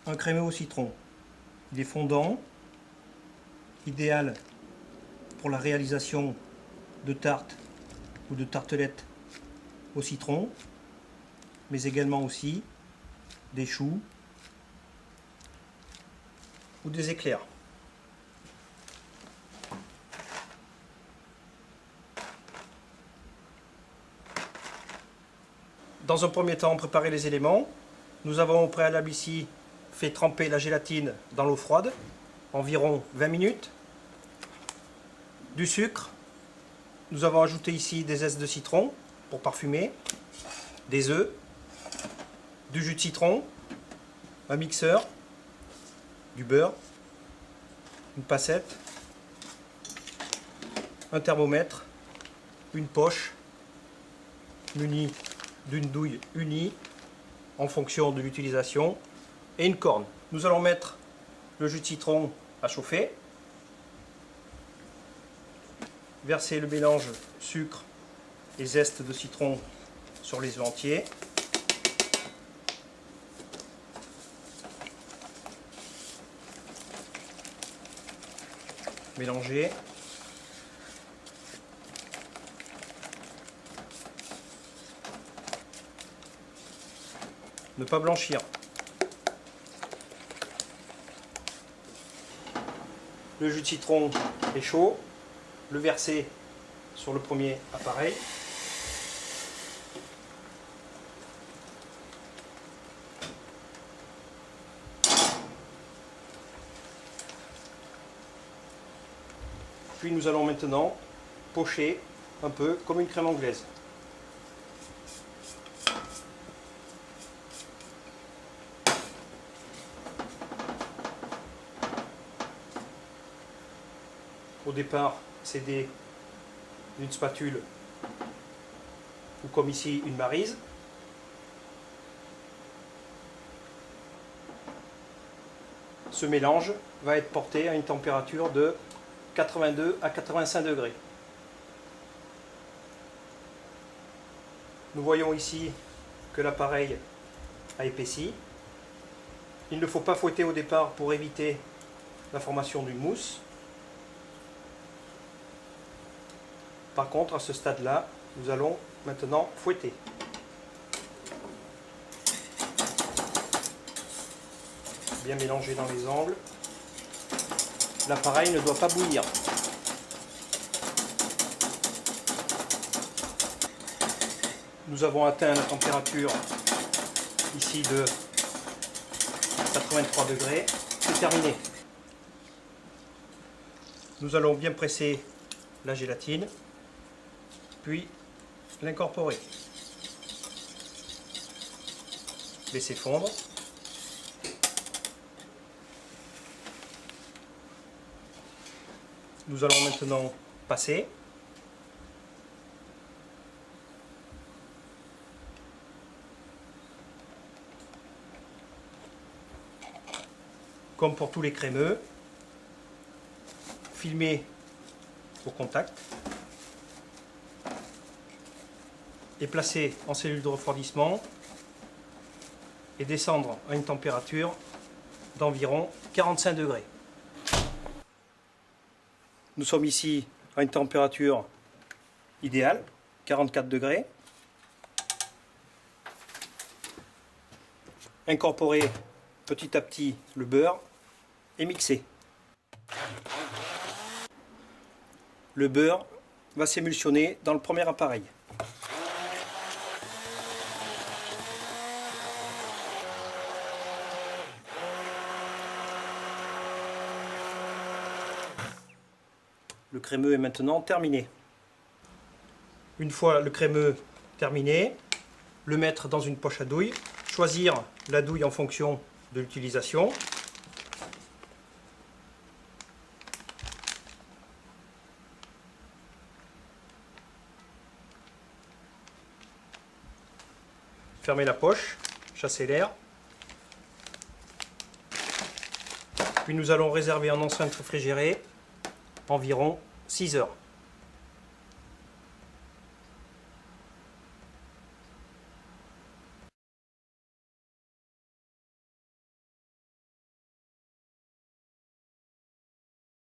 un crémeux au citron. Il est fondant, idéal pour la réalisation de tartes ou de tartelettes au citron, mais également aussi des choux ou des éclairs. Dans un premier temps, préparer les éléments. Nous avons au préalable ici fait tremper la gélatine dans l'eau froide, environ 20 minutes. Du sucre. Nous avons ajouté ici des zestes de citron pour parfumer, des œufs, du jus de citron, un mixeur, du beurre, une passette, un thermomètre, une poche munie d'une douille unie en fonction de l'utilisation et une corne. Nous allons mettre le jus de citron à chauffer, verser le mélange sucre et zeste de citron sur les œufs entiers, mélanger, ne pas blanchir. Le jus de citron est chaud, le verser sur le premier appareil. Puis nous allons maintenant pocher un peu comme une crème anglaise. Au départ, s'aider d'une spatule ou comme ici une maryse. Ce mélange va être porté à une température de 82 à 85 degrés. Nous voyons ici que l'appareil a épaissi. Il ne faut pas fouetter au départ pour éviter la formation d'une mousse. Par contre, à ce stade-là, nous allons maintenant fouetter. Bien mélanger dans les angles. L'appareil ne doit pas bouillir. Nous avons atteint la température ici de 83 degrés. C'est terminé. Nous allons bien presser la gélatine, puis l'incorporer. Laisser fondre. Nous allons maintenant passer. Comme pour tous les crémeux, filmer au contact et placer en cellule de refroidissement et descendre à une température d'environ 45 degrés. Nous sommes ici à une température idéale, 44 degrés. Incorporer petit à petit le beurre et mixer. Le beurre va s'émulsionner dans le premier appareil. Le crémeux est maintenant terminé. Une fois le crémeux terminé, le mettre dans une poche à douille, choisir la douille en fonction de l'utilisation. Fermer la poche, chasser l'air. Puis nous allons réserver en enceinte réfrigérée environ 6 heures.